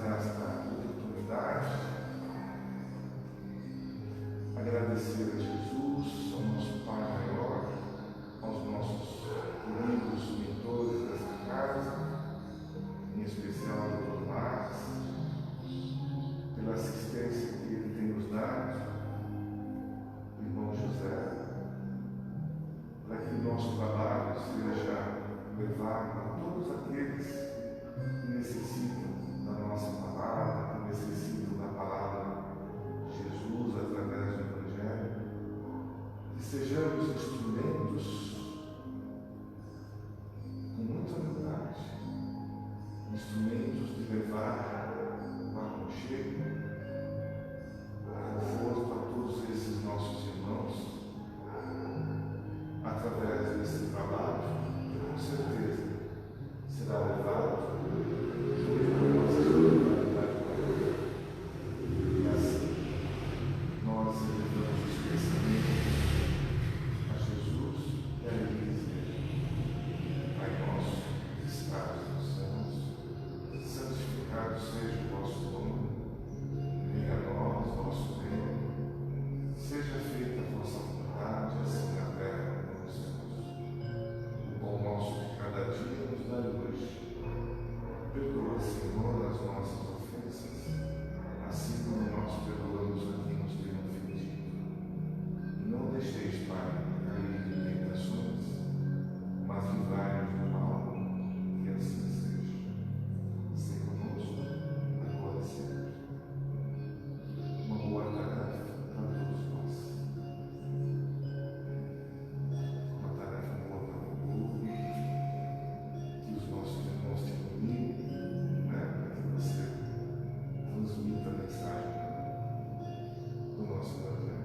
esta oportunidade, agradecer a Jesus, ao nosso Pai maior, aos nossos queridos mentores desta casa, em especial ao Dr. Marcos, pela assistência que ele tem nos dado, irmão José, para que o nosso trabalho seja levado a todos aqueles que necessitam da nossa palavra, que necessitam da palavra de Jesus através do Evangelho, que sejamos instrumentos com muita humildade, instrumentos de levar o aconchego, o conforto a todos esses nossos irmãos, através desse trabalho, que com certeza será levado junto com a nossa espiritualidade. E assim, nós elevamos os pensamentos a Jesus e a Igreja. Pai nosso, que estás nos céus, santificado seja o vosso nome, venha a nós o vosso reino, seja feita a vossa vontade, assim na terra como nos céus. O pão nosso de cada dia nos dai hoje. Perdoa, Senhor, as nossas ofensas, assim como nós perdoamos a quem nos tem ofendido. E não deixeis, Pai, cair em tentações, mas livrai-nos do mal, que assim seja. Se conosco, agora e sempre. Uma boa tarefa para todos nós. Uma tarefa boa para o povo, que os nossos irmãos te dominam, para que você transmita a mensagem do nosso Evangelho.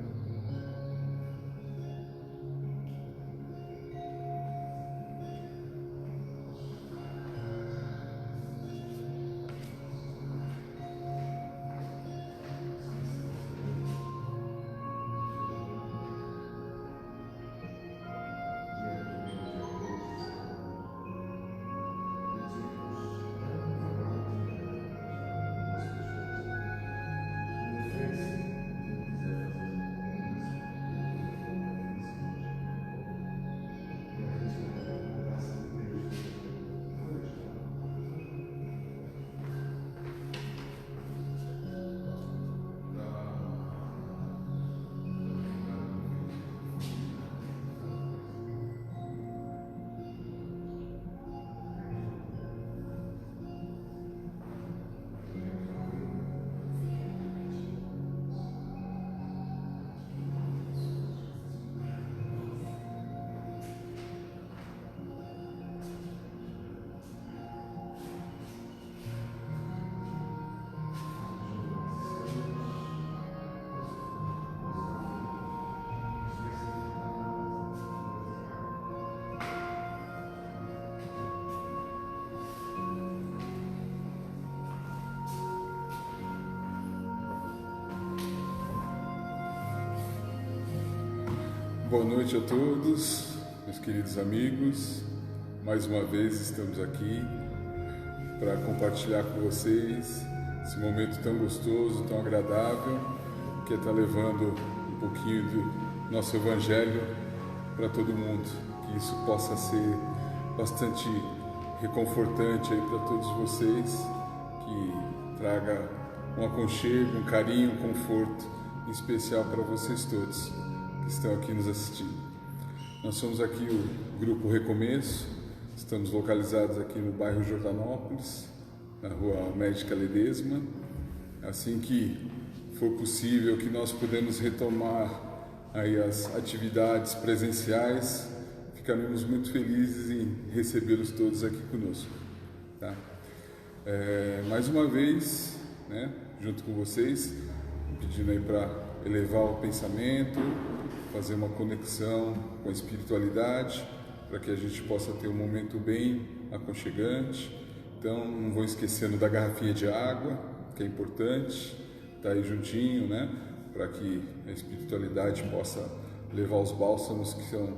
Boa noite a todos, meus queridos amigos. Mais uma vez estamos aqui para compartilhar com vocês esse momento tão gostoso, tão agradável, que é estar levando um pouquinho do nosso Evangelho para todo mundo. Que isso possa ser bastante reconfortante aí para todos vocês, que traga um aconchego, um carinho, um conforto em especial para vocês todos que estão aqui nos assistindo. Nós somos aqui o Grupo Recomeço, estamos localizados aqui no bairro Jordanópolis, na rua Médica Ledesma. Assim que for possível que nós podemos retomar aí as atividades presenciais, ficaremos muito felizes em recebê-los todos aqui conosco. Tá? Mais uma vez, junto com vocês, pedindo aí para elevar o pensamento, fazer uma conexão com a espiritualidade, para que a gente possa ter um momento bem aconchegante. Então, não vou esquecendo da garrafinha de água, que é importante, tá aí juntinho, para que a espiritualidade possa levar os bálsamos que são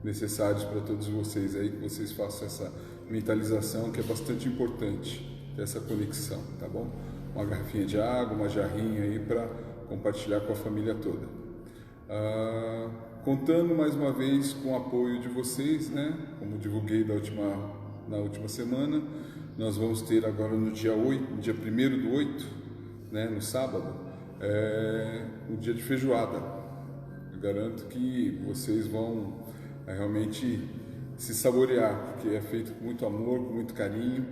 necessários para todos vocês aí, que vocês façam essa mentalização que é bastante importante ter essa conexão, tá bom? Uma garrafinha de água, uma jarrinha aí para compartilhar com a família toda. Contando mais uma vez com o apoio de vocês, né? Como divulguei na última semana, nós vamos ter agora no dia 1º do 8, né? No sábado, o dia de feijoada. Eu garanto que vocês vão realmente se saborear, porque é feito com muito amor, com muito carinho,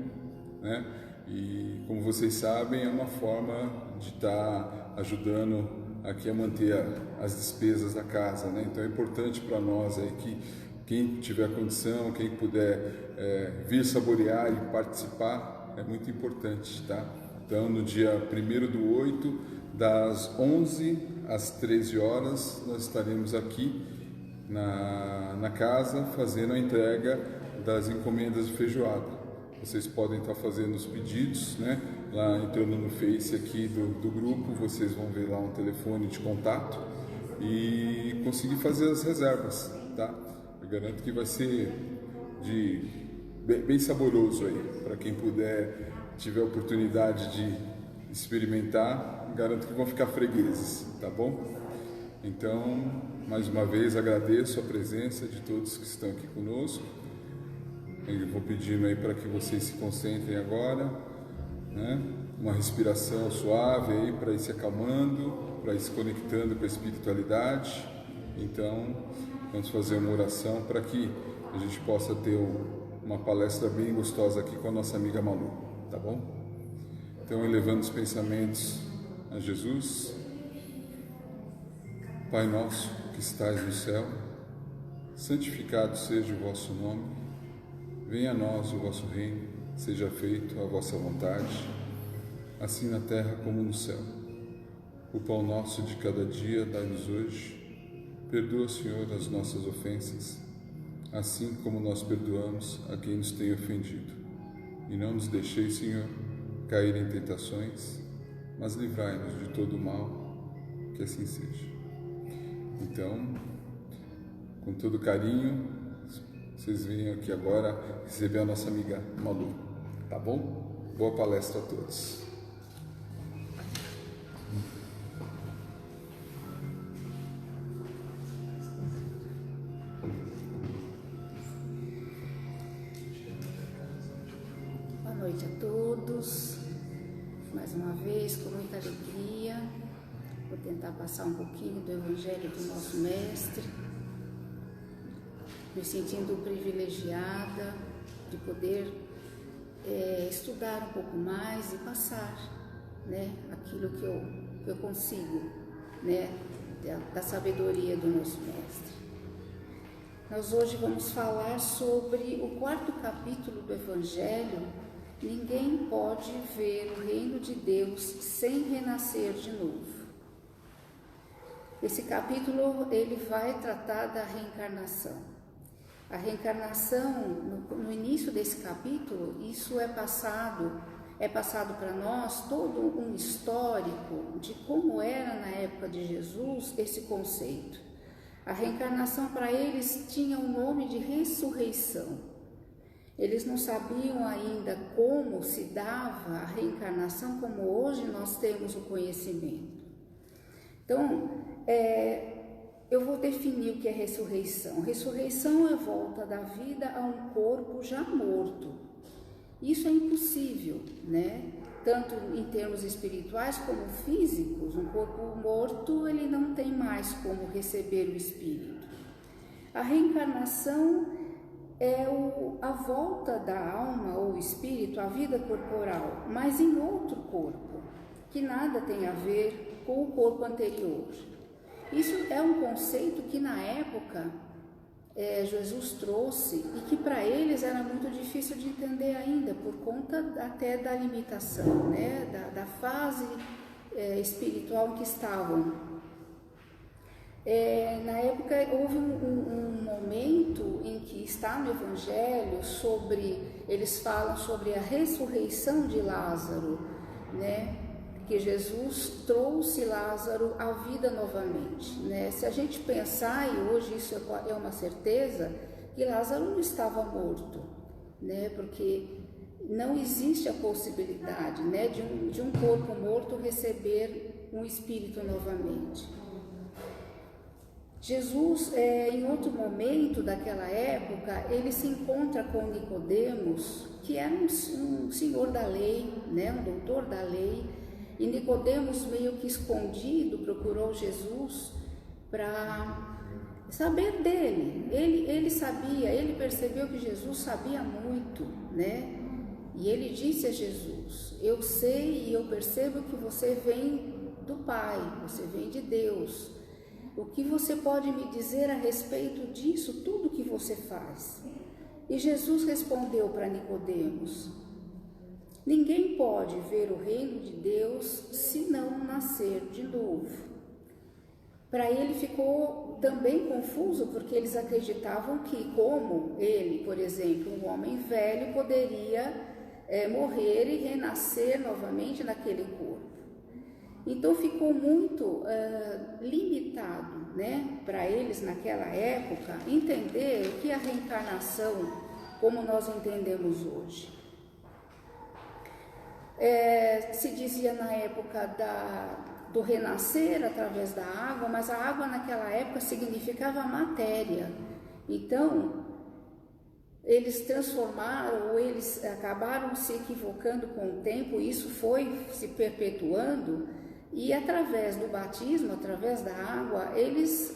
né? E como vocês sabem, é uma forma de estar ajudando aqui a manter as despesas da casa, né? Então é importante para nós aí que quem tiver condição, quem puder vir saborear e participar, é muito importante, tá? Então no dia 1º do 8, das 11 às 13 horas, nós estaremos aqui na casa fazendo a entrega das encomendas de feijoada. Vocês podem estar fazendo os pedidos, né? Lá entrando no Face aqui do grupo, vocês vão ver lá um telefone de contato e conseguir fazer as reservas, tá? Eu garanto que vai ser bem saboroso aí, para quem puder, tiver a oportunidade de experimentar, garanto que vão ficar fregueses, tá bom? Então, mais uma vez agradeço a presença de todos que estão aqui conosco. Eu vou pedindo aí para que vocês se concentrem agora, né? Uma respiração suave aí para ir se acalmando, para ir se conectando com a espiritualidade. Então, vamos fazer uma oração para que a gente possa ter uma palestra bem gostosa aqui com a nossa amiga Malu, tá bom? Então, elevando os pensamentos a Jesus. Pai nosso que estais no céu, santificado seja o vosso nome. Venha a nós o vosso reino, seja feito a vossa vontade, assim na terra como no céu. O pão nosso de cada dia dai-nos hoje. Perdoa, Senhor, as nossas ofensas, assim como nós perdoamos a quem nos tem ofendido. E não nos deixeis, Senhor, cair em tentações, mas livrai-nos de todo o mal, que assim seja. Então, com todo carinho, vocês venham aqui agora receber a nossa amiga Malu, tá bom? Boa palestra a todos. Boa noite a todos. Mais uma vez, com muita alegria, vou tentar passar um pouquinho do Evangelho do nosso Mestre, me sentindo privilegiada de poder estudar um pouco mais e passar, né, aquilo que eu consigo, né, da sabedoria do nosso Mestre. Nós hoje vamos falar sobre o 4º capítulo do Evangelho. Ninguém pode ver o reino de Deus sem renascer de novo. Esse capítulo ele vai tratar da reencarnação. A reencarnação, no início desse capítulo, isso é passado para nós todo um histórico de como era na época de Jesus esse conceito. A reencarnação para eles tinha o nome de ressurreição. Eles não sabiam ainda como se dava a reencarnação como hoje nós temos o conhecimento. Então, eu vou definir o que é ressurreição. Ressurreição é a volta da vida a um corpo já morto. Isso é impossível, né? Tanto em termos espirituais como físicos. Um corpo morto, ele não tem mais como receber o espírito. A reencarnação é a volta da alma ou espírito à vida corporal, mas em outro corpo, que nada tem a ver com o corpo anterior. Isso é um conceito que na época Jesus trouxe e que para eles era muito difícil de entender ainda, por conta até da limitação, né? da fase espiritual em que estavam. Na época houve um momento em que está no Evangelho eles falam sobre a ressurreição de Lázaro, né? Que Jesus trouxe Lázaro à vida novamente, né? Se a gente pensar, e hoje isso é uma certeza, que Lázaro não estava morto, né? Porque não existe a possibilidade, né, de um corpo morto receber um espírito novamente. Jesus, em outro momento daquela época, ele se encontra com Nicodemos, que era um senhor da lei, né, um doutor da lei, e Nicodemos, meio que escondido, procurou Jesus para saber dele. Ele sabia, ele percebeu que Jesus sabia muito, né? E ele disse a Jesus: eu sei e eu percebo que você vem do Pai, você vem de Deus. O que você pode me dizer a respeito disso, tudo que você faz? E Jesus respondeu para Nicodemos: ninguém pode ver o reino de Deus se não nascer de novo. Para ele ficou também confuso, porque eles acreditavam que, como ele, por exemplo, um homem velho, poderia morrer e renascer novamente naquele corpo. Então ficou muito limitado, né, para eles naquela época entender o que é a reencarnação, como nós entendemos hoje. Se dizia na época do renascer através da água, mas a água naquela época significava matéria. Então, eles transformaram, ou eles acabaram se equivocando com o tempo, e isso foi se perpetuando, e através do batismo, através da água, eles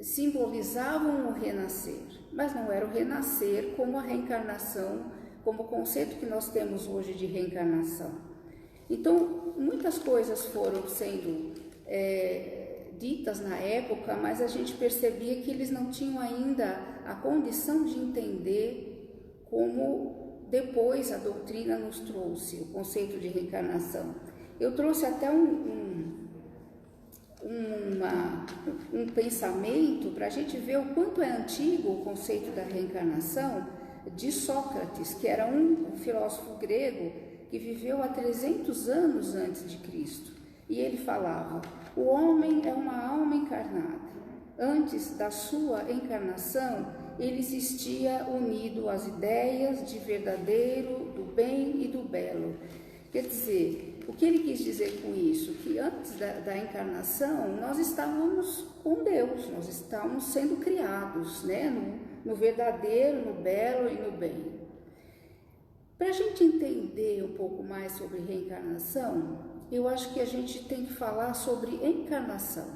simbolizavam o renascer, mas não era o renascer como a reencarnação, como o conceito que nós temos hoje de reencarnação. Então, muitas coisas foram sendo ditas na época, mas a gente percebia que eles não tinham ainda a condição de entender como depois a doutrina nos trouxe o conceito de reencarnação. Eu trouxe até um pensamento para a gente ver o quanto é antigo o conceito da reencarnação de Sócrates, que era um filósofo grego que viveu há 300 anos antes de Cristo. E ele falava: o homem é uma alma encarnada. Antes da sua encarnação, ele existia unido às ideias de verdadeiro, do bem e do belo. Quer dizer, o que ele quis dizer com isso? Que antes da encarnação, nós estávamos com Deus, nós estávamos sendo criados, né, no verdadeiro, no belo e no bem. Para a gente entender um pouco mais sobre reencarnação, eu acho que a gente tem que falar sobre encarnação.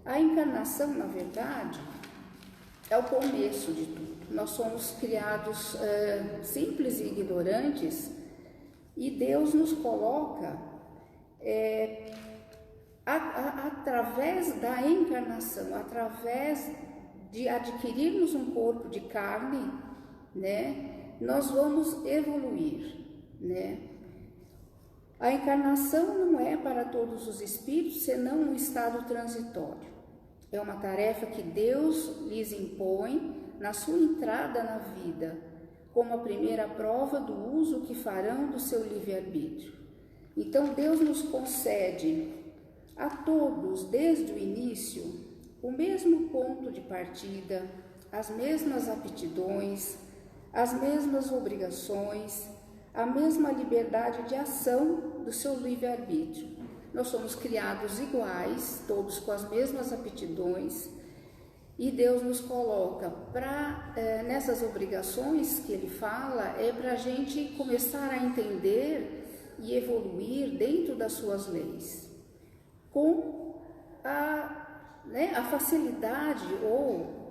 A encarnação, na verdade, é o começo de tudo. Nós somos criados simples e ignorantes, e Deus nos coloca através da encarnação, através de adquirirmos um corpo de carne, né, nós vamos evoluir, né? A encarnação não é para todos os espíritos, senão um estado transitório. É uma tarefa que Deus lhes impõe na sua entrada na vida, como a primeira prova do uso que farão do seu livre-arbítrio. Então Deus nos concede a todos, desde o início, o mesmo ponto de partida, as mesmas aptidões, as mesmas obrigações, a mesma liberdade de ação do seu livre-arbítrio. Nós somos criados iguais, todos com as mesmas aptidões, e Deus nos coloca nessas obrigações que Ele fala, para a gente começar a entender e evoluir dentro das suas leis, com a facilidade ou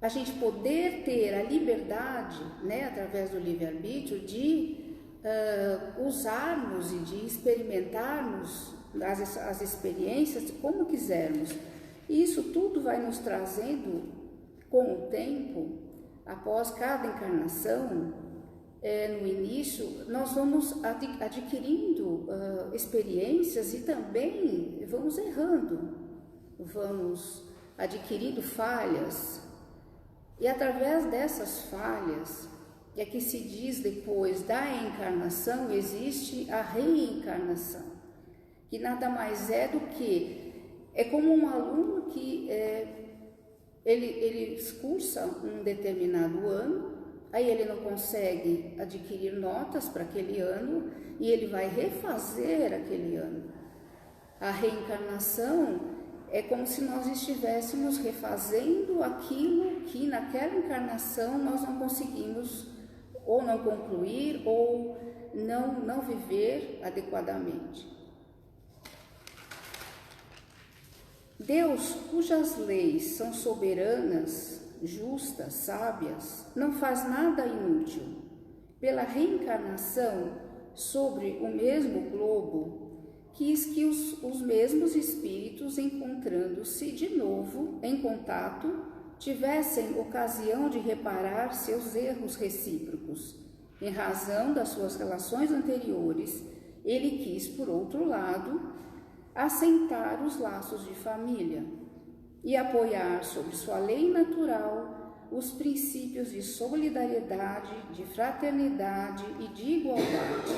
a gente poder ter a liberdade, né, através do livre-arbítrio, de usarmos e de experimentarmos as experiências como quisermos. E isso tudo vai nos trazendo, com o tempo, após cada encarnação, no início, nós vamos adquirindo experiências e também vamos errando, vamos adquirindo falhas. E através dessas falhas, é que se diz depois da encarnação, existe a reencarnação, que nada mais é do que, como um aluno que ele cursa um determinado ano, aí ele não consegue adquirir notas para aquele ano e ele vai refazer aquele ano. A reencarnação é como se nós estivéssemos refazendo aquilo que naquela encarnação nós não conseguimos ou não concluir ou não viver adequadamente. Deus, cujas leis são soberanas, justas, sábias, não faz nada inútil. Pela reencarnação sobre o mesmo globo, quis que os mesmos espíritos, encontrando-se de novo em contato, tivessem ocasião de reparar seus erros recíprocos. Em razão das suas relações anteriores, ele quis, por outro lado, assentar os laços de família e apoiar sobre sua lei natural os princípios de solidariedade, de fraternidade e de igualdade.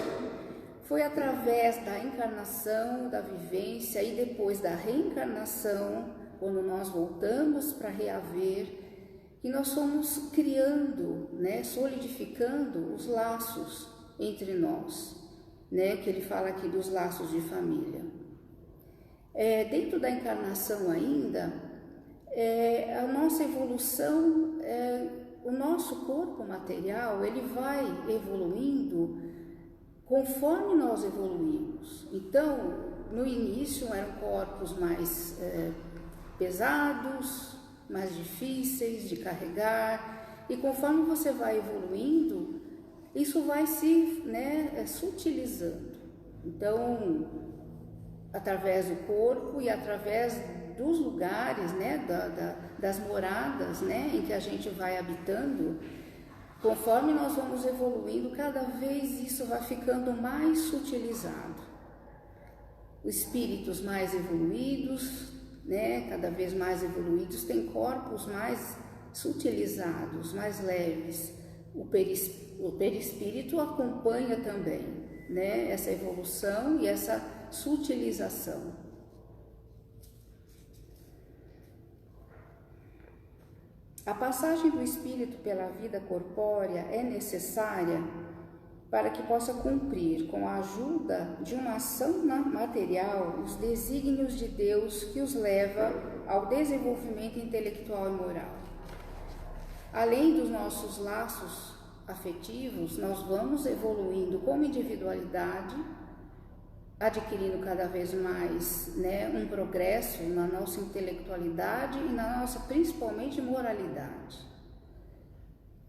Foi através da encarnação, da vivência e depois da reencarnação, quando nós voltamos para reaver, que nós fomos criando, solidificando os laços entre nós, que ele fala aqui dos laços de família. Dentro da encarnação ainda, a nossa evolução, o nosso corpo material, ele vai evoluindo conforme nós evoluímos. Então, no início eram corpos mais pesados, mais difíceis de carregar, e conforme você vai evoluindo, isso vai se sutilizando. Então, através do corpo e através dos lugares, das moradas, em que a gente vai habitando, conforme nós vamos evoluindo, cada vez isso vai ficando mais sutilizado. Os espíritos mais evoluídos, cada vez mais evoluídos, têm corpos mais sutilizados, mais leves. O perispírito acompanha também, essa evolução e essa sutilização. A passagem do espírito pela vida corpórea é necessária para que possa cumprir, com a ajuda de uma ação material, os desígnios de Deus que os leva ao desenvolvimento intelectual e moral. Além dos nossos laços afetivos, nós vamos evoluindo como individualidade, adquirindo cada vez mais um progresso na nossa intelectualidade e na nossa, principalmente, moralidade.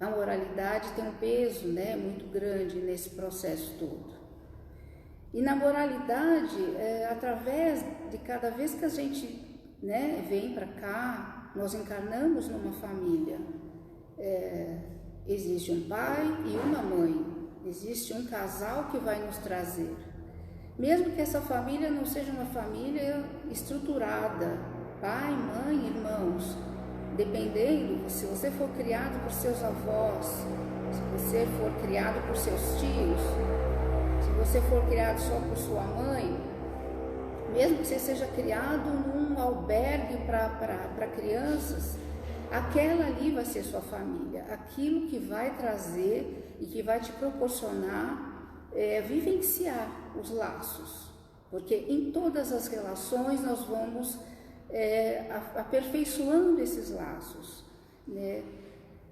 A moralidade tem um peso muito grande nesse processo todo. E na moralidade, através de cada vez que a gente vem para cá, nós encarnamos numa família. Existe um pai e uma mãe, existe um casal que vai nos trazer. Mesmo que essa família não seja uma família estruturada, pai, mãe, irmãos, dependendo, se você for criado por seus avós, se você for criado por seus tios, se você for criado só por sua mãe, mesmo que você seja criado num albergue para crianças, aquela ali vai ser sua família, aquilo que vai trazer e que vai te proporcionar vivenciar os laços, porque em todas as relações nós vamos aperfeiçoando esses laços,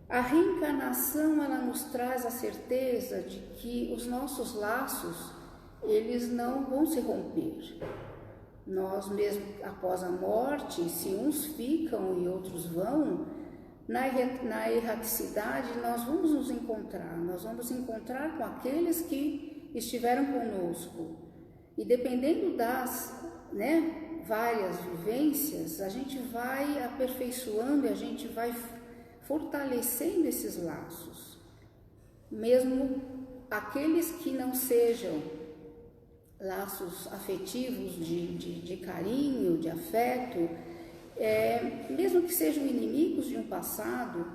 A reencarnação, ela nos traz a certeza de que os nossos laços, eles não vão se romper. Nós mesmo após a morte, se uns ficam e outros vão, na erraticidade nós vamos nos encontrar, nós vamos encontrar com aqueles que estiveram conosco. E dependendo das várias vivências, a gente vai aperfeiçoando e a gente vai fortalecendo esses laços. Mesmo aqueles que não sejam laços afetivos de carinho, de afeto, mesmo que sejam inimigos de um passado,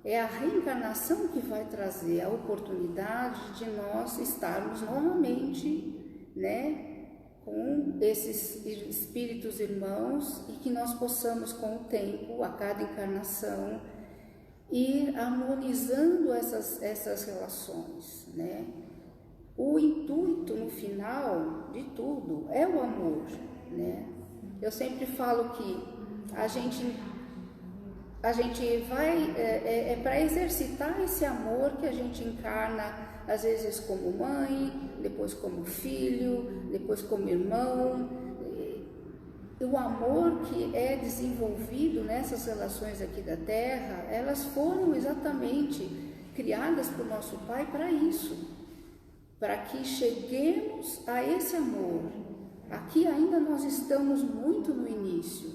é a reencarnação que vai trazer a oportunidade de nós estarmos novamente, com esses espíritos irmãos e que nós possamos, com o tempo, a cada encarnação, ir harmonizando essas relações, né? O intuito no final de tudo é o amor, né? Eu sempre falo que a gente vai, para exercitar esse amor que a gente encarna, às vezes como mãe, depois como filho, depois como irmão. O amor que é desenvolvido nessas relações aqui da Terra, elas foram exatamente criadas por nosso Pai para isso, para que cheguemos a esse amor. Aqui ainda nós estamos muito no início,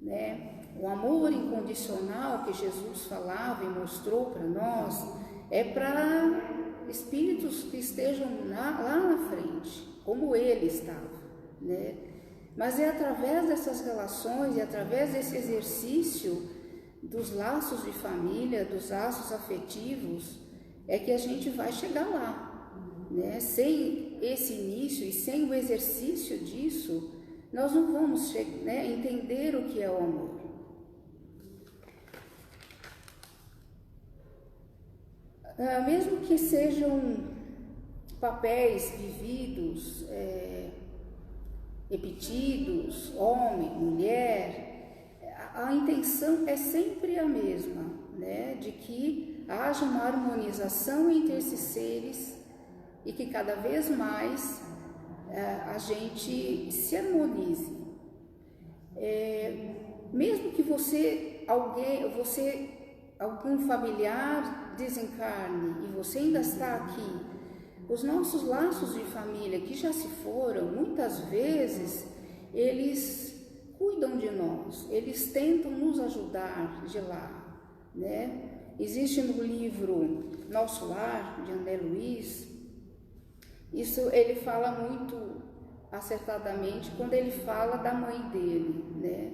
né? O amor incondicional que Jesus falava e mostrou para nós é para espíritos que estejam lá na frente, como ele estava, né? Mas é através dessas relações e através desse exercício dos laços de família, dos laços afetivos, é que a gente vai chegar lá, né? Sem esse início e sem o exercício disso, nós não vamos entender o que é o amor. Mesmo que sejam papéis vividos, repetidos, homem, mulher, a intenção é sempre a mesma, né? De que haja uma harmonização entre esses seres e que cada vez mais a gente se harmonize. Mesmo que algum familiar desencarne e você ainda está aqui, os nossos laços de família que já se foram, muitas vezes eles cuidam de nós, eles tentam nos ajudar de lá, né? Existe no livro Nosso Lar, de André Luiz, isso ele fala muito acertadamente quando ele fala da mãe dele, né?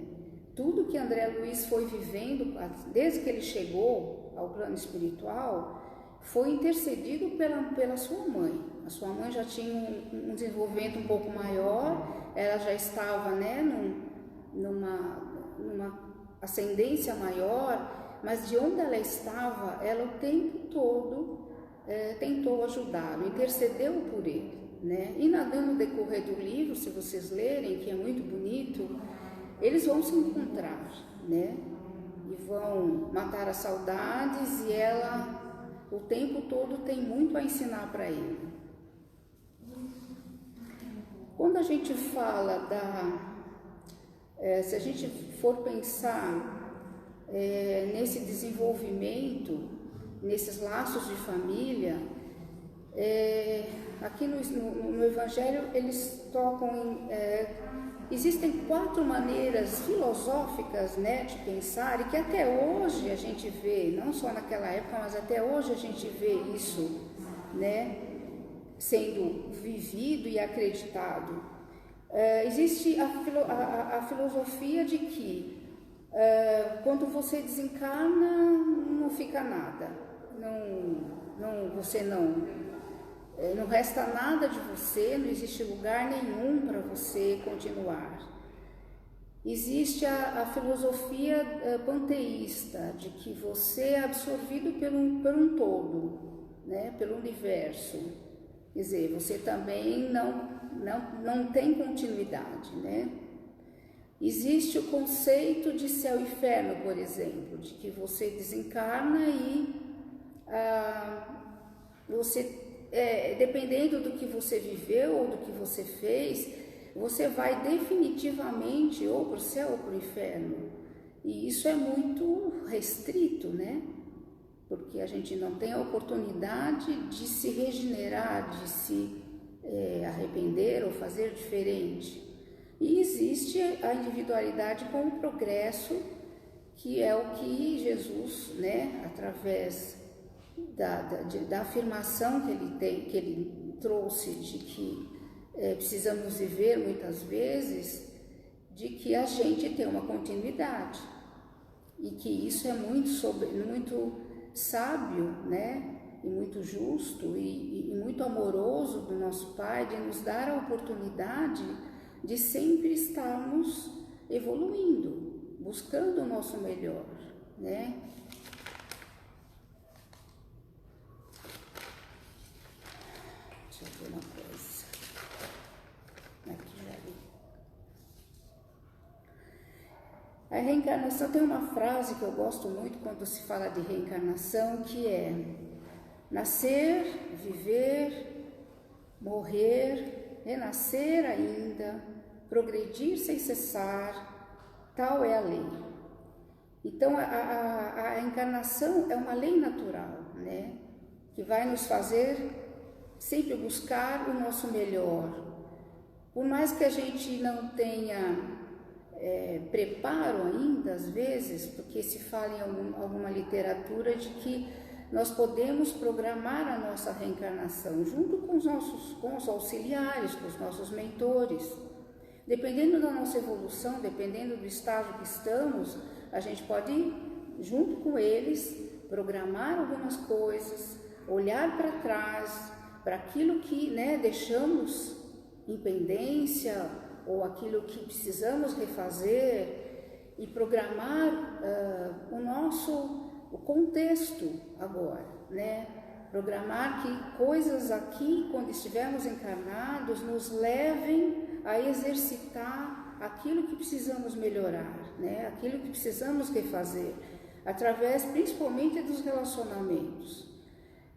Tudo que André Luiz foi vivendo, desde que ele chegou ao plano espiritual, foi intercedido pela sua mãe. A sua mãe já tinha um desenvolvimento um pouco maior, ela já estava, né, numa ascendência maior, mas de onde ela estava, ela o tempo todo tentou ajudá-lo, intercedeu por ele, né? E no decorrer do livro, se vocês lerem, que é muito bonito, eles vão se encontrar, né? E vão matar as saudades, e ela o tempo todo tem muito a ensinar para ele. Quando a gente fala se a gente for pensar nesse desenvolvimento, nesses laços de família, aqui no Evangelho eles tocam existem 4 maneiras filosóficas, né, de pensar, e que até hoje a gente vê, não só naquela época, mas até hoje a gente vê isso, né, sendo vivido e acreditado. Existe a filosofia de que quando você desencarna não fica nada, não resta nada de você, não existe lugar nenhum para você continuar. Existe a filosofia panteísta, de que você é absorvido por um todo, né, pelo universo. Quer dizer, você também não tem continuidade, né? Existe o conceito de céu e inferno, por exemplo, de que você desencarna e você, dependendo do que você viveu ou do que você fez, você vai definitivamente ou para o céu ou para o inferno. E isso é muito restrito, né? Porque a gente não tem a oportunidade de se regenerar, de se arrepender ou fazer diferente. E existe a individualidade com o progresso, que é o que Jesus, né, através da afirmação que ele trouxe de que precisamos viver muitas vezes, de que a gente tem uma continuidade, e que isso é muito sábio, né, e muito justo e muito amoroso do nosso Pai de nos dar a oportunidade de sempre estarmos evoluindo, buscando o nosso melhor, né? Deixa eu ver uma coisa. Aqui já vi. A reencarnação tem uma frase que eu gosto muito quando se fala de reencarnação, que é: nascer, viver, morrer, renascer ainda, progredir sem cessar, tal é a lei. Então a encarnação é uma lei natural, né? Que vai nos fazer sempre buscar o nosso melhor. Por mais que a gente não tenha preparo ainda, às vezes, porque se fala em alguma literatura de que nós podemos programar a nossa reencarnação junto com os auxiliares, com os nossos mentores. Dependendo da nossa evolução, dependendo do estágio que estamos, a gente pode, junto com eles, programar algumas coisas, olhar para trás, para aquilo que, né, deixamos em pendência, ou aquilo que precisamos refazer, e programar o contexto agora, né? Programar que coisas aqui, quando estivermos encarnados, nos levem a exercitar aquilo que precisamos melhorar, né? Aquilo que precisamos refazer, através principalmente dos relacionamentos.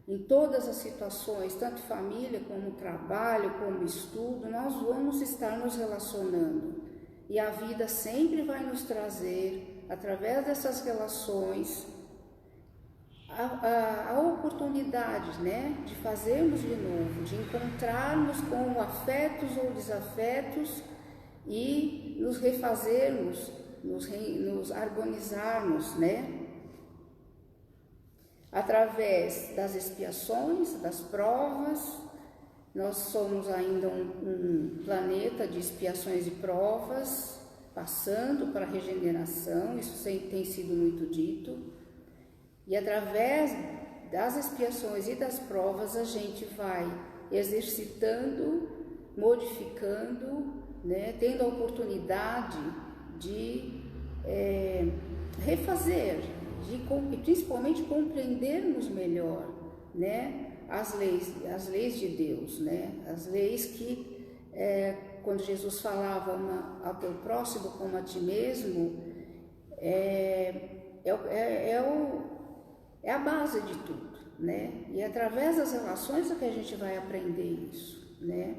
Em todas as situações, tanto família como trabalho, como estudo, nós vamos estar nos relacionando. E a vida sempre vai nos trazer, através dessas relações, a oportunidade, né, de fazermos de novo, de encontrarmos com afetos ou desafetos e nos refazermos, nos harmonizarmos, né? Através das expiações, das provas. Nós somos ainda um planeta de expiações e provas, passando para a regeneração, isso tem sido muito dito. E através das expiações e das provas a gente vai exercitando, modificando, né, tendo a oportunidade de refazer, e principalmente compreendermos melhor, né, as leis de Deus, né, as leis que, quando Jesus falava ao teu próximo como a ti mesmo, é a base de tudo, né, e através das relações é que a gente vai aprender isso, né.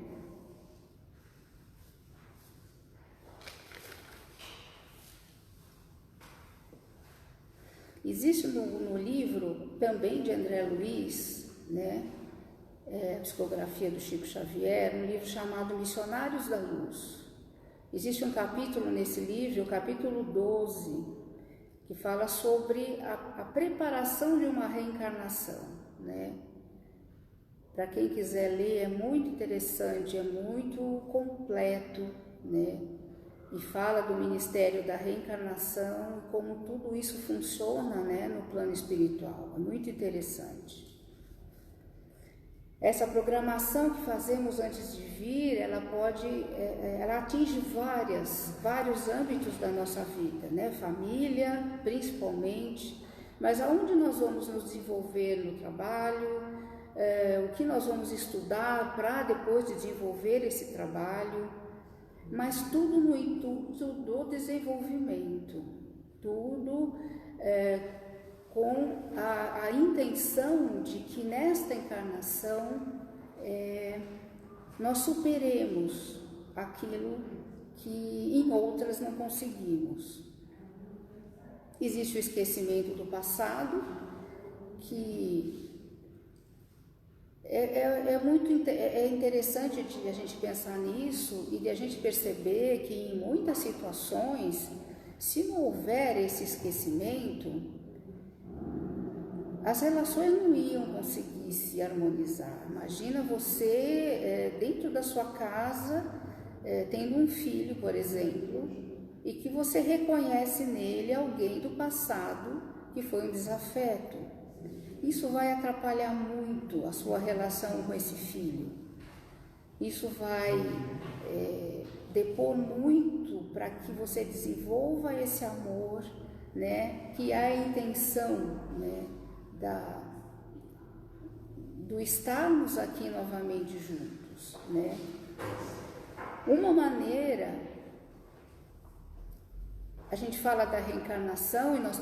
Existe no livro também de André Luiz, né, psicografia do Chico Xavier, um livro chamado Missionários da Luz. Existe um capítulo nesse livro, o capítulo 12, que fala sobre a preparação de uma reencarnação, né? Para quem quiser ler, é muito interessante, é muito completo, né? E fala do ministério da reencarnação, como tudo isso funciona, né, no plano espiritual. É muito interessante. Essa programação que fazemos antes de vir, ela atinge vários âmbitos da nossa vida, né? Família, principalmente, mas aonde nós vamos nos desenvolver no trabalho, o que nós vamos estudar para depois desenvolver esse trabalho, mas tudo no intuito do desenvolvimento, tudo com a intenção de que nesta encarnação nós superemos aquilo que em outras não conseguimos. Existe o esquecimento do passado, que é interessante de a gente pensar nisso e de a gente perceber que em muitas situações, se não houver esse esquecimento, as relações não iam conseguir se harmonizar. Imagina você dentro da sua casa, tendo um filho, por exemplo, e que você reconhece nele alguém do passado que foi um desafeto. isso vai atrapalhar muito a sua relação com esse filho. Isso vai depor muito para que você desenvolva esse amor, né, que é a intenção, né, do estarmos aqui novamente juntos, né? Uma maneira, a gente fala da reencarnação e nós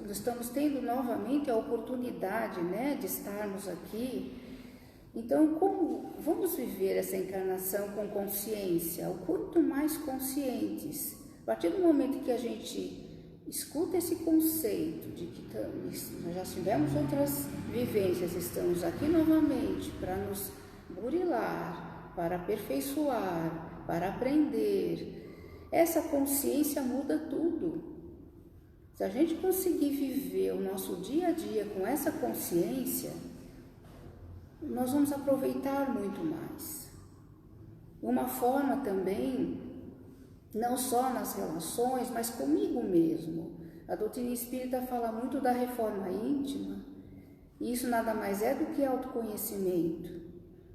estamos tendo novamente a oportunidade, né, de estarmos aqui. Então, como vamos viver essa encarnação com consciência, o quanto mais conscientes? A partir do momento que a gente escuta esse conceito de que nós já tivemos outras vivências, estamos aqui novamente para nos burilar, para aperfeiçoar, para aprender, essa consciência muda tudo. Se a gente conseguir viver o nosso dia a dia com essa consciência, nós vamos aproveitar muito mais. Uma forma também, não só nas relações, mas comigo mesmo. A doutrina espírita fala muito da reforma íntima, e isso nada mais é do que autoconhecimento.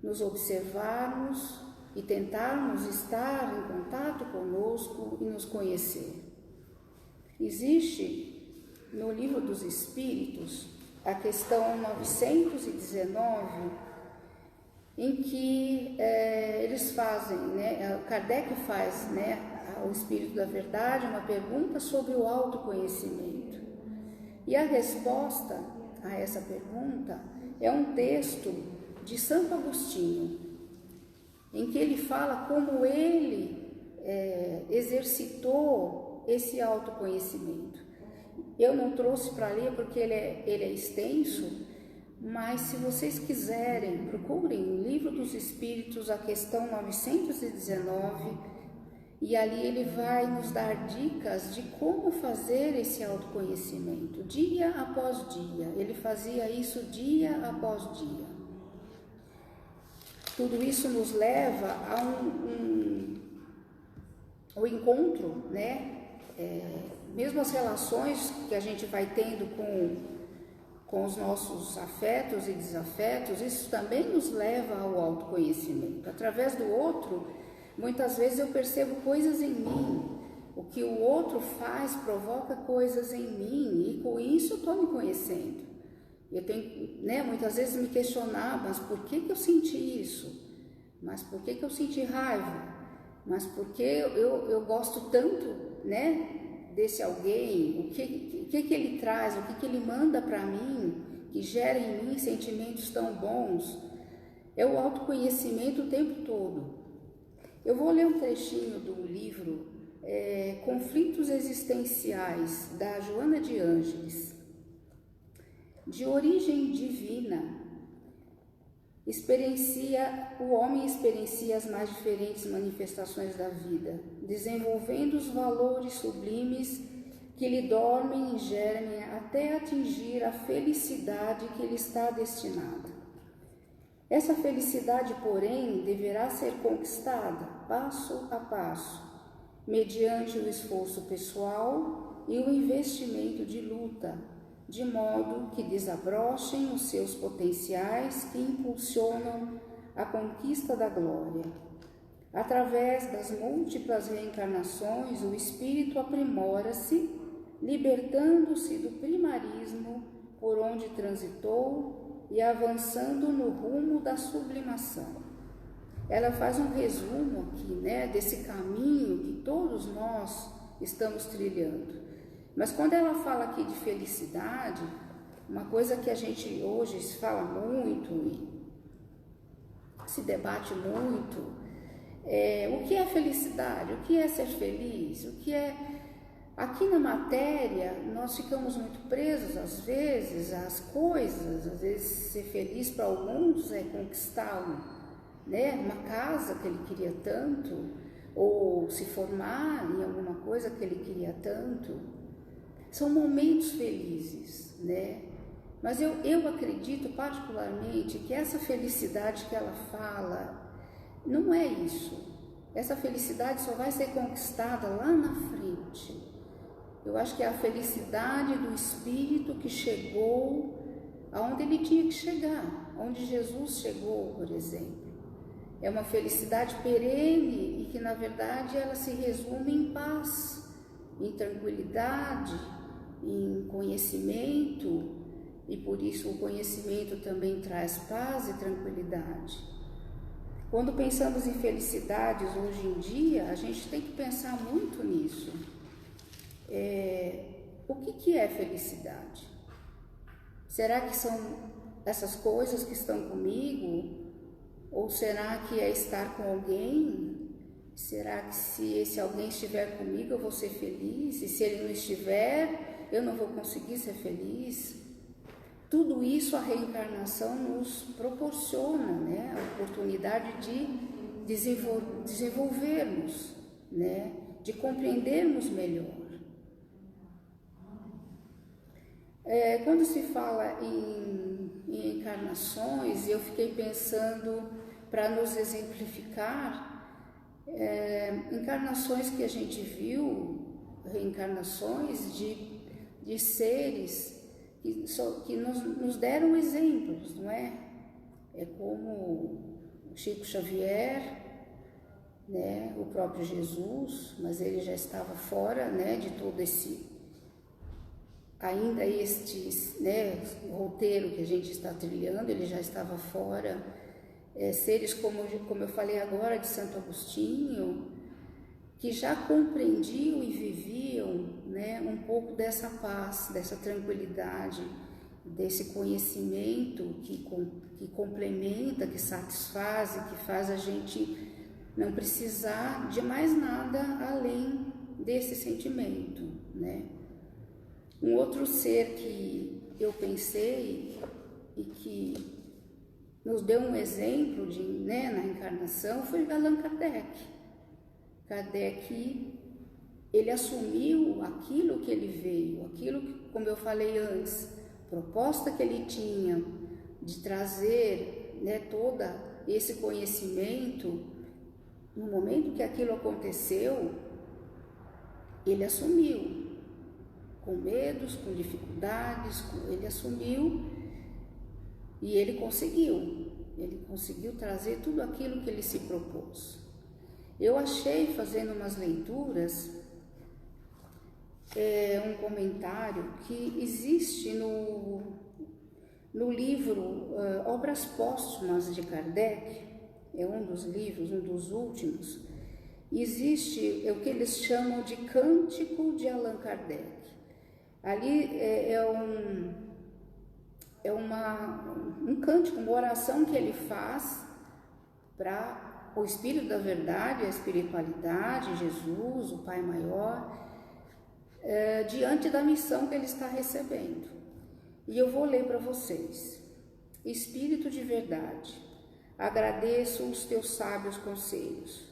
Nos observarmos e tentarmos estar em contato conosco e nos conhecer. Existe no Livro dos Espíritos a questão 919, em que eles fazem, né, Kardec faz, né, ao Espírito da Verdade uma pergunta sobre o autoconhecimento. E a resposta a essa pergunta é um texto de Santo Agostinho, em que ele fala como ele exercitou esse autoconhecimento. Eu não trouxe para ler porque ele é extenso, mas se vocês quiserem, procurem o Livro dos Espíritos, a questão 919, e ali ele vai nos dar dicas de como fazer esse autoconhecimento, dia após dia. Ele fazia isso dia após dia. Tudo isso nos leva a o encontro, né? Mesmo as relações que a gente vai tendo com os nossos afetos e desafetos, isso também nos leva ao autoconhecimento. Através do outro, muitas vezes eu percebo coisas em mim. O que o outro faz provoca coisas em mim, e com isso eu estou me conhecendo. Eu tenho, né, muitas vezes me questionar, mas por que eu senti isso? Mas por que eu senti raiva? Mas por que eu gosto tanto, né, desse alguém? O que ele traz? O que ele manda para mim, que gera em mim sentimentos tão bons? É o autoconhecimento o tempo todo. Eu vou ler um trechinho do livro Conflitos Existenciais, da Joana de Ângeles. De origem divina, o homem experiencia as mais diferentes manifestações da vida, desenvolvendo os valores sublimes que lhe dormem e germem até atingir a felicidade que lhe está destinada. Essa felicidade, porém, deverá ser conquistada passo a passo, mediante o esforço pessoal e o investimento de luta, de modo que desabrochem os seus potenciais que impulsionam a conquista da glória. Através das múltiplas reencarnações, o espírito aprimora-se, libertando-se do primarismo por onde transitou e avançando no rumo da sublimação. Ela faz um resumo aqui, né, desse caminho que todos nós estamos trilhando. Mas quando ela fala aqui de felicidade, uma coisa que a gente hoje se fala muito e se debate muito, o que é felicidade? O que é ser feliz? O que é... Aqui na matéria, nós ficamos muito presos, às vezes, às coisas. Às vezes, ser feliz para alguns é conquistar uma casa que ele queria tanto, ou se formar em alguma coisa que ele queria tanto. São momentos felizes, né? Mas eu acredito particularmente que essa felicidade que ela fala não é isso. Essa felicidade só vai ser conquistada lá na frente. Eu acho que é a felicidade do espírito que chegou aonde ele tinha que chegar, onde Jesus chegou, por exemplo. É uma felicidade perene e que, na verdade, ela se resume em paz, em tranquilidade, em conhecimento, e por isso o conhecimento também traz paz e tranquilidade. Quando pensamos em felicidades hoje em dia, a gente tem que pensar muito nisso. O que é felicidade? Será que são essas coisas que estão comigo? Ou será que é estar com alguém? Será que se esse alguém estiver comigo eu vou ser feliz? E se ele não estiver, eu não vou conseguir ser feliz? Tudo isso a reencarnação nos proporciona, né? A oportunidade de desenvolvermos, né? De compreendermos melhor. Quando se fala em encarnações, eu fiquei pensando, para nos exemplificar, encarnações que a gente viu, reencarnações de seres que nos deram exemplos, não é? É como Chico Xavier, né? O próprio Jesus, mas ele já estava fora, né, de todo este, né, roteiro que a gente está trilhando, ele já estava fora. Seres como eu falei agora, de Santo Agostinho, que já compreendiam e viviam, né, um pouco dessa paz, dessa tranquilidade, desse conhecimento que complementa, que satisfaz e que faz a gente não precisar de mais nada além desse sentimento, né? Um outro ser que eu pensei e que nos deu um exemplo né, na encarnação foi Allan Kardec. Kardec, ele assumiu aquilo que ele veio, aquilo que, como eu falei antes, proposta que ele tinha de trazer, né, todo esse conhecimento. No momento que aquilo aconteceu, ele assumiu. Com medos, com dificuldades, ele assumiu e ele conseguiu trazer tudo aquilo que ele se propôs. Eu achei, fazendo umas leituras, um comentário que existe no livro Obras Póstumas de Kardec, é um dos livros, um dos últimos. Existe o que eles chamam de Cântico de Allan Kardec. Ali um cântico, uma oração que ele faz para o Espírito da Verdade, a espiritualidade, Jesus, o Pai Maior, diante da missão que ele está recebendo. E eu vou ler para vocês. Espírito de verdade, agradeço os teus sábios conselhos.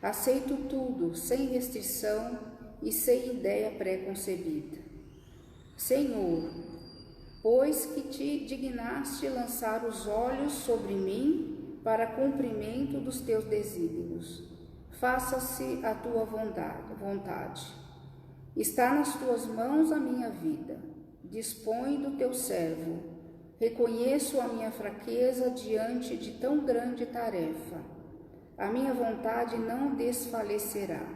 Aceito tudo sem restrição e sem ideia pré-concebida. Senhor, pois que te dignaste lançar os olhos sobre mim para cumprimento dos teus desígnios, faça-se a tua vontade. Está nas tuas mãos a minha vida, dispõe do teu servo. Reconheço a minha fraqueza diante de tão grande tarefa. A minha vontade não desfalecerá.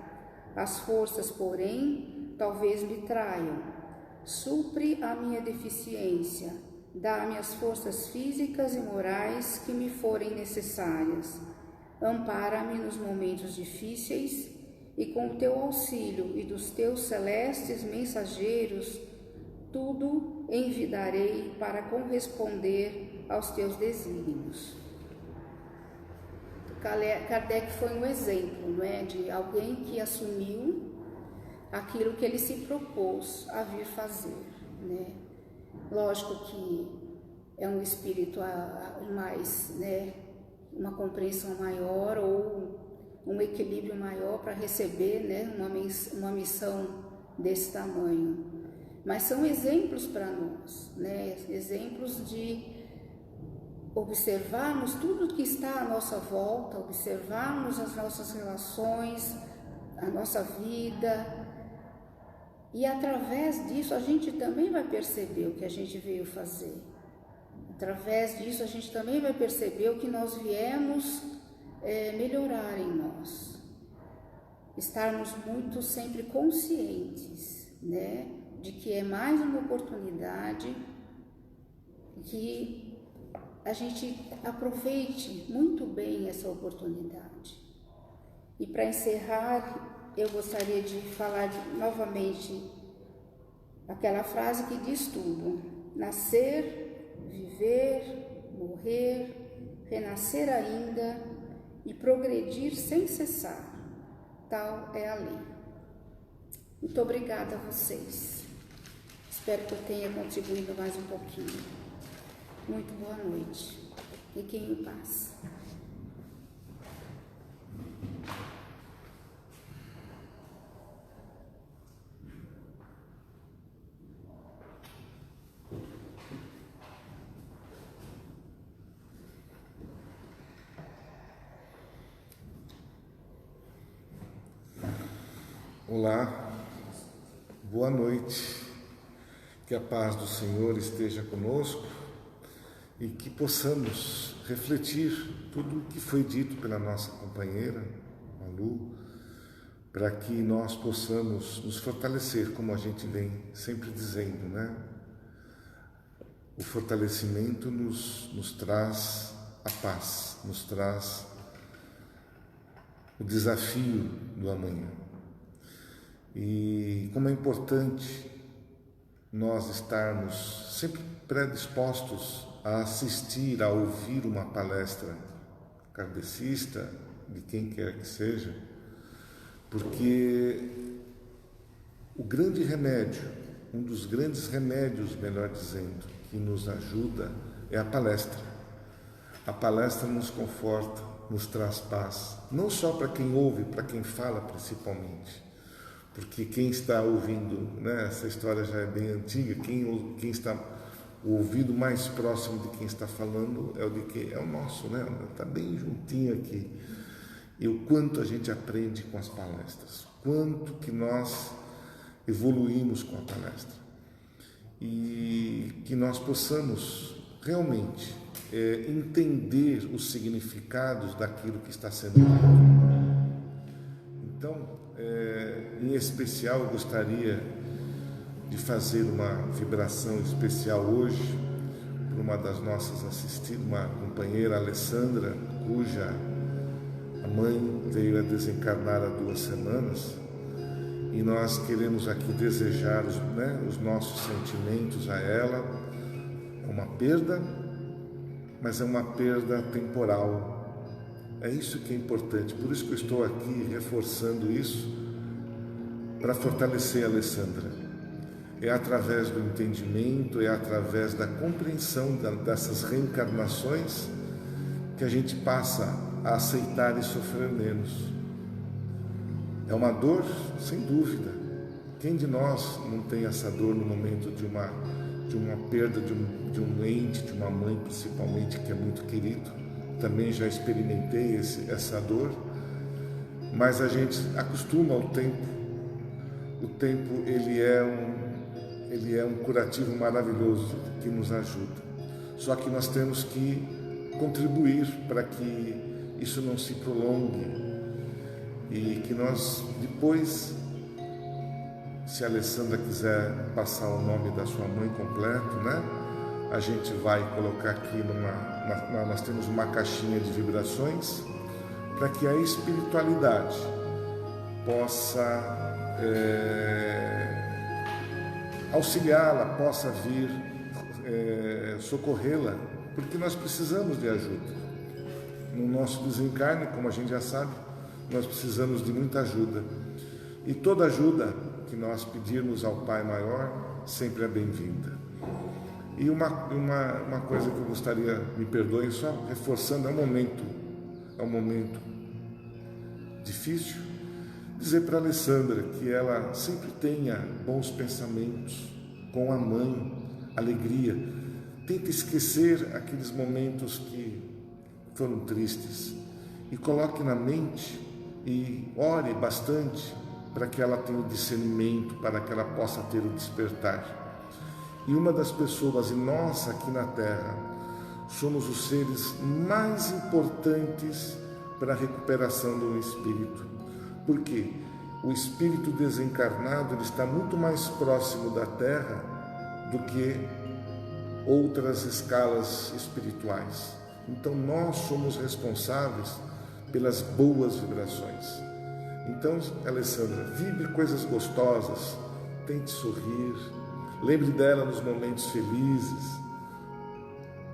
As forças, porém, talvez me traiam. Supre a minha deficiência, dá-me as forças físicas e morais que me forem necessárias. Ampara-me nos momentos difíceis e com o teu auxílio e dos teus celestes mensageiros, tudo envidarei para corresponder aos teus desígnios. Kardec foi um exemplo, não é, de alguém que assumiu aquilo que ele se propôs a vir fazer, né? Lógico que é um espírito mais, né, uma compreensão maior ou um equilíbrio maior para receber, né, uma missão desse tamanho. Mas são exemplos para nós, né? Exemplos de observarmos tudo que está à nossa volta, observarmos as nossas relações, a nossa vida. E através disso a gente também vai perceber o que a gente veio fazer. Através disso a gente também vai perceber o que nós viemos melhorar em nós. Estarmos muito sempre conscientes, né, de que é mais uma oportunidade, que a gente aproveite muito bem essa oportunidade. E para encerrar, eu gostaria de falar novamente aquela frase que diz tudo: nascer, viver, morrer, renascer ainda e progredir sem cessar. Tal é a lei. Muito obrigada a vocês. Espero que eu tenha contribuído mais um pouquinho. Muito boa noite. Fiquem em paz. Olá, boa noite, que a paz do Senhor esteja conosco e que possamos refletir tudo o que foi dito pela nossa companheira, Malu, para que nós possamos nos fortalecer, como a gente vem sempre dizendo, né? O fortalecimento nos traz a paz, nos traz o desafio do amanhã. E como é importante nós estarmos sempre predispostos a assistir, a ouvir uma palestra kardecista, de quem quer que seja, porque o grande remédio, um dos grandes remédios, melhor dizendo, que nos ajuda é a palestra. A palestra nos conforta, nos traz paz, não só para quem ouve, para quem fala principalmente. Porque quem está ouvindo, né, essa história já é bem antiga, quem está o ouvido mais próximo de quem está falando é o de quem é o nosso, né? Está bem juntinho aqui. E o quanto a gente aprende com as palestras, quanto que nós evoluímos com a palestra. E que nós possamos realmente entender os significados daquilo que está sendo dito. Então, em especial, eu gostaria de fazer uma vibração especial hoje para uma das nossas assistidas, uma companheira, Alessandra, cuja a mãe veio a desencarnar há 2 semanas, e nós queremos aqui desejar os nossos sentimentos a ela. É uma perda, mas é uma perda temporal. É isso que é importante, por isso que eu estou aqui reforçando isso, para fortalecer a Alessandra. É através do entendimento, é através da compreensão dessas reencarnações que a gente passa a aceitar e sofrer menos. É uma dor, sem dúvida. Quem de nós não tem essa dor no momento de uma perda de um ente, de uma mãe principalmente, que é muito querido? Também já experimentei essa dor, mas a gente acostuma ao tempo. O tempo ele é um curativo maravilhoso que nos ajuda. Só que nós temos que contribuir para que isso não se prolongue e que nós depois, se a Alessandra quiser passar o nome da sua mãe completo, né? A gente vai colocar aqui nós temos uma caixinha de vibrações para que a espiritualidade possa auxiliá-la, possa vir socorrê-la, porque nós precisamos de ajuda. No nosso desencarne, como a gente já sabe, nós precisamos de muita ajuda. E toda ajuda que nós pedirmos ao Pai Maior sempre é bem-vinda. E uma coisa que eu gostaria, me perdoem, só reforçando, é um momento difícil, dizer para a Alessandra que ela sempre tenha bons pensamentos com a mãe, alegria. Tente esquecer aqueles momentos que foram tristes e coloque na mente e ore bastante para que ela tenha o discernimento, para que ela possa ter o despertar. E uma das pessoas, e nós aqui na Terra, somos os seres mais importantes para a recuperação do espírito. Por quê? O espírito desencarnado ele está muito mais próximo da Terra do que outras escalas espirituais. Então nós somos responsáveis pelas boas vibrações. Então, Alessandra, vibre coisas gostosas, tente sorrir, lembre dela nos momentos felizes,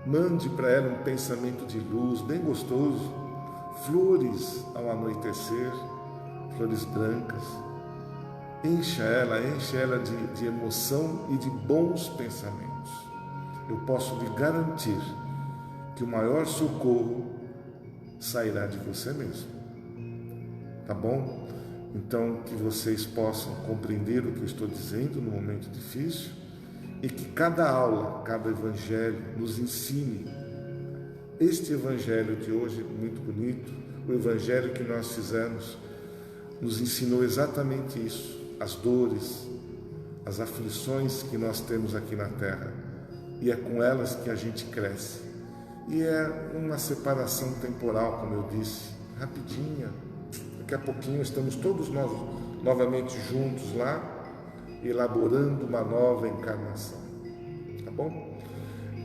mande para ela um pensamento de luz bem gostoso, flores ao anoitecer, flores brancas. Encha ela de emoção e de bons pensamentos. Eu posso lhe garantir que o maior socorro sairá de você mesmo. Tá bom? Então, que vocês possam compreender o que eu estou dizendo no momento difícil e que cada aula, cada evangelho nos ensine. Este evangelho de hoje, muito bonito, o evangelho que nós fizemos, nos ensinou exatamente isso, as dores, as aflições que nós temos aqui na Terra. E é com elas que a gente cresce. E é uma separação temporal, como eu disse, rapidinha. Daqui a pouquinho estamos todos nós novamente juntos lá, elaborando uma nova encarnação. Tá bom?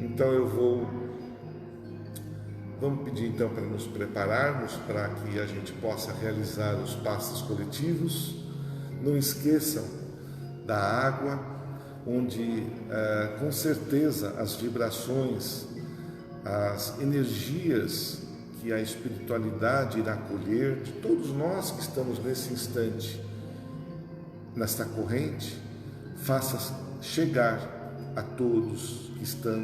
Então vamos pedir então para nos prepararmos para que a gente possa realizar os passos coletivos. Não esqueçam da água, onde com certeza as vibrações, as energias que a espiritualidade irá colher de todos nós que estamos nesse instante, nesta corrente, faça chegar a todos que estão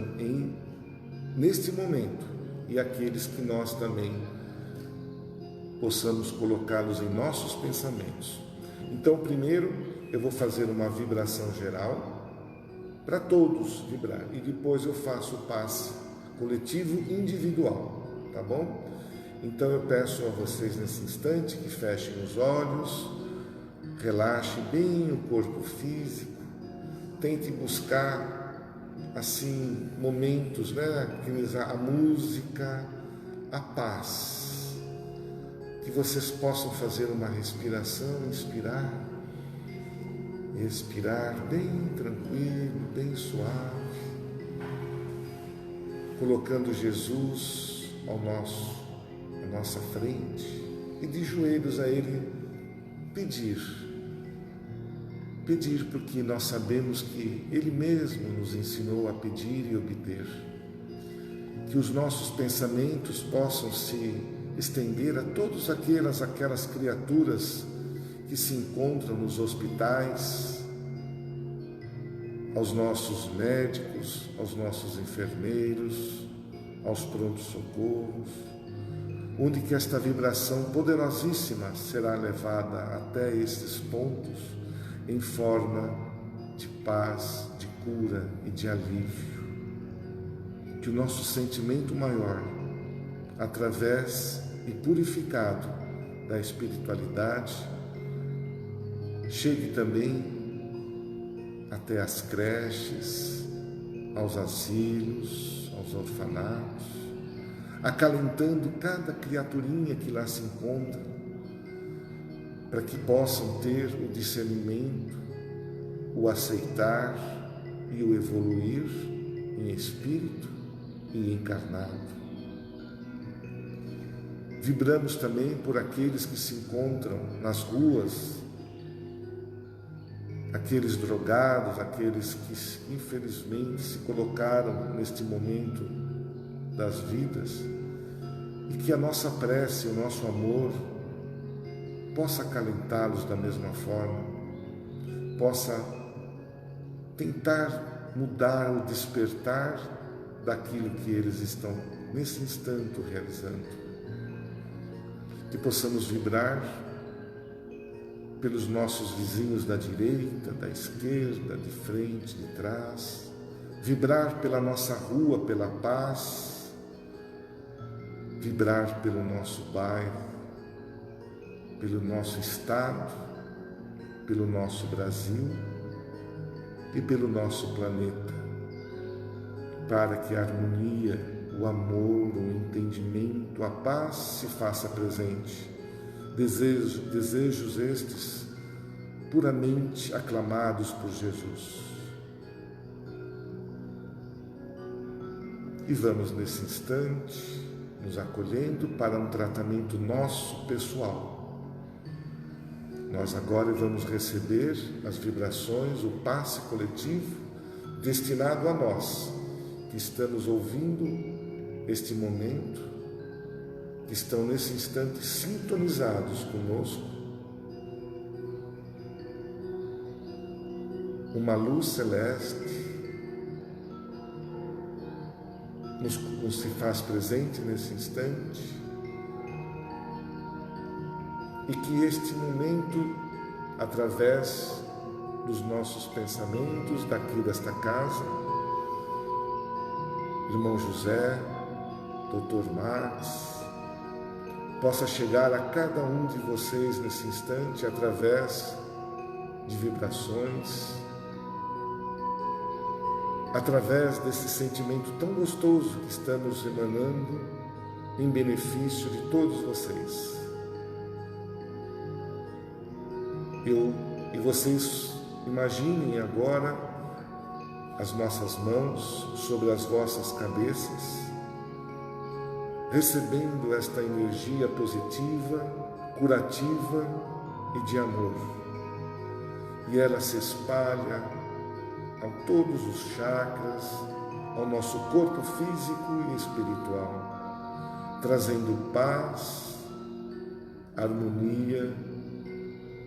neste momento e aqueles que nós também possamos colocá-los em nossos pensamentos. Então, primeiro eu vou fazer uma vibração geral para todos vibrar e depois eu faço o passe coletivo individual, tá bom? Então eu peço a vocês nesse instante que fechem os olhos, relaxem bem o corpo físico, tentem buscar assim momentos, a música, a paz, que vocês possam fazer uma respiração, inspirar, expirar bem tranquilo, bem suave, colocando Jesus à nossa frente e de joelhos a Ele pedir porque nós sabemos que Ele mesmo nos ensinou a pedir e obter, que os nossos pensamentos possam se estender a todas aquelas criaturas que se encontram nos hospitais, aos nossos médicos, aos nossos enfermeiros, aos prontos-socorros, onde que esta vibração poderosíssima será levada até estes pontos em forma de paz, de cura e de alívio. Que o nosso sentimento maior, através e purificado da espiritualidade, chegue também até as creches, aos asilos, aos orfanatos, acalentando cada criaturinha que lá se encontra, para que possam ter o discernimento, o aceitar e o evoluir em espírito e encarnado. Vibramos também por aqueles que se encontram nas ruas, aqueles drogados, aqueles que infelizmente se colocaram neste momento das vidas, e que a nossa prece, o nosso amor possa acalentá-los da mesma forma, possa tentar mudar ou despertar daquilo que eles estão nesse instante realizando. Que possamos vibrar pelos nossos vizinhos da direita, da esquerda, de frente, de trás, vibrar pela nossa rua, pela paz, vibrar pelo nosso bairro, pelo nosso estado, pelo nosso Brasil e pelo nosso planeta. para que a harmonia, o amor, o entendimento, a paz se faça presente. Desejos estes puramente aclamados por Jesus. E vamos nesse instante nos acolhendo para um tratamento nosso pessoal. Nós agora vamos receber as vibrações, o passe coletivo destinado a nós, que estamos ouvindo este momento, que estão nesse instante sintonizados conosco. Uma luz celeste nos se faz presente nesse instante, e que este momento, através dos nossos pensamentos daqui desta casa, irmão José, Dr. Max, possa chegar a cada um de vocês nesse instante através de vibrações, através desse sentimento tão gostoso que estamos emanando em benefício de todos vocês. E vocês imaginem agora as nossas mãos sobre as vossas cabeças, recebendo esta energia positiva, curativa e de amor. E ela se espalha a todos os chakras, ao nosso corpo físico e espiritual, trazendo paz, harmonia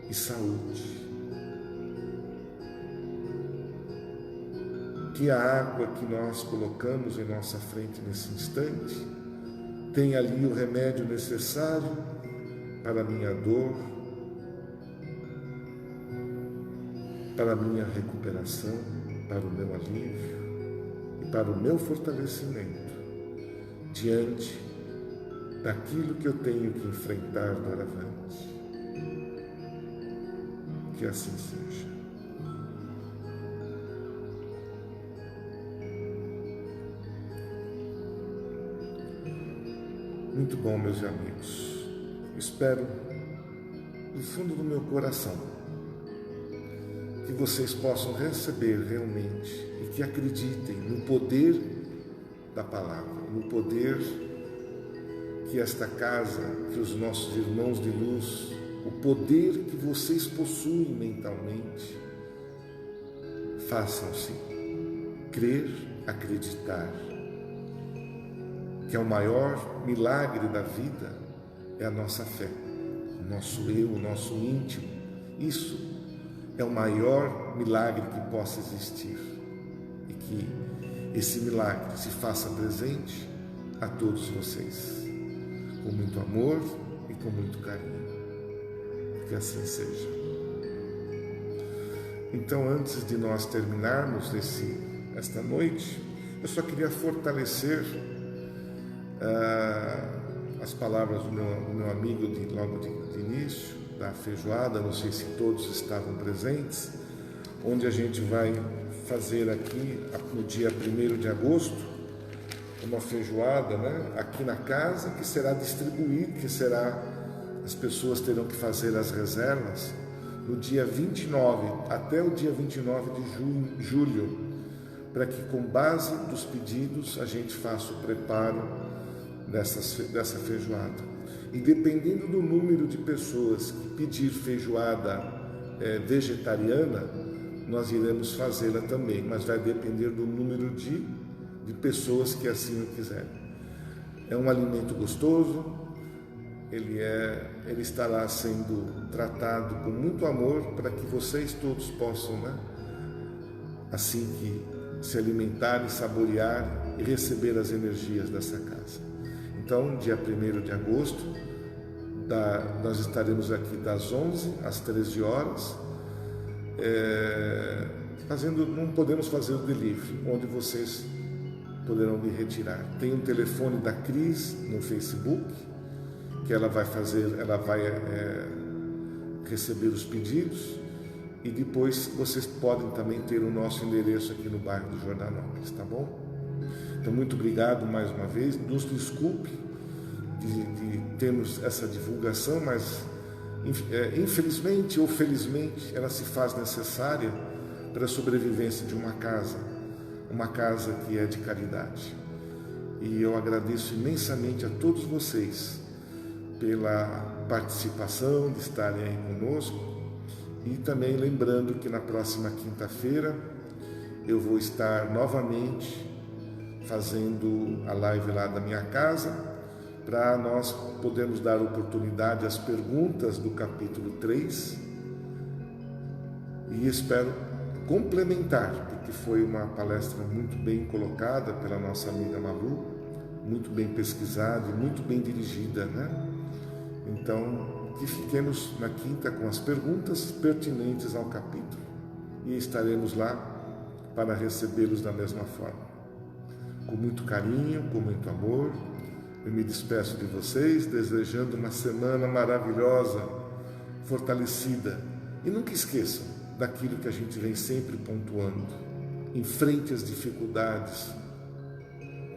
e saúde. Que a água que nós colocamos em nossa frente nesse instante tenha ali o remédio necessário para a minha dor, para a minha recuperação, para o meu alívio e para o meu fortalecimento diante daquilo que eu tenho que enfrentar doravante. Que assim seja. Muito bom, meus amigos. Espero, do fundo do meu coração, que vocês possam receber realmente e que acreditem no poder da palavra, no poder que esta casa, que os nossos irmãos de luz, o poder que vocês possuem mentalmente, façam-se crer, acreditar que é o maior milagre da vida é a nossa fé, o nosso eu, o nosso íntimo. Isso é o maior milagre que possa existir, e que esse milagre se faça presente a todos vocês, com muito amor e com muito carinho. Que assim seja. Então, antes de nós terminarmos esta noite, eu só queria fortalecer as palavras do meu amigo logo de início, da feijoada. Não sei se todos estavam presentes, onde a gente vai fazer aqui, no dia 1º de agosto, uma feijoada, né, aqui na casa, que será distribuída, as pessoas terão que fazer as reservas no dia 29, até o dia 29 de julho, para que, com base dos pedidos, a gente faça o preparo dessa feijoada. E dependendo do número de pessoas que pedir feijoada vegetariana, nós iremos fazê-la também, mas vai depender do número de pessoas que assim o quiserem. É um alimento gostoso, ele estará sendo tratado com muito amor para que vocês todos possam, assim que se alimentar e saborear e receber as energias dessa casa. Então, dia 1º de agosto, nós estaremos aqui das 11 às 13 horas, não podemos fazer o delivery, onde vocês poderão me retirar. Tem um telefone da Cris no Facebook, que ela vai receber os pedidos, e depois vocês podem também ter o nosso endereço aqui no bairro do Jordanópolis, tá bom? Então, muito obrigado mais uma vez. Nos desculpe de termos essa divulgação, mas infelizmente ou felizmente ela se faz necessária para a sobrevivência de uma casa que é de caridade. E eu agradeço imensamente a todos vocês pela participação, de estarem aí conosco, e também lembrando que na próxima quinta-feira eu vou estar novamente fazendo a live lá da minha casa, para nós podermos dar oportunidade às perguntas do capítulo 3, e espero complementar, porque foi uma palestra muito bem colocada pela nossa amiga Malu, muito bem pesquisada e muito bem dirigida, né? Então, que fiquemos na quinta com as perguntas pertinentes ao capítulo, e estaremos lá para recebê-los da mesma forma. Com muito carinho, com muito amor, eu me despeço de vocês, desejando uma semana maravilhosa, fortalecida. E nunca esqueçam daquilo que a gente vem sempre pontuando: enfrente as dificuldades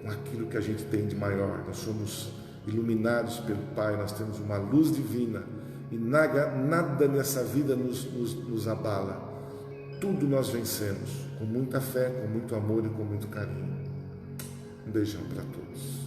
com aquilo que a gente tem de maior. Nós somos iluminados pelo Pai, nós temos uma luz divina, e nada nessa vida nos abala. Tudo nós vencemos, com muita fé, com muito amor e com muito carinho. Um beijão para todos.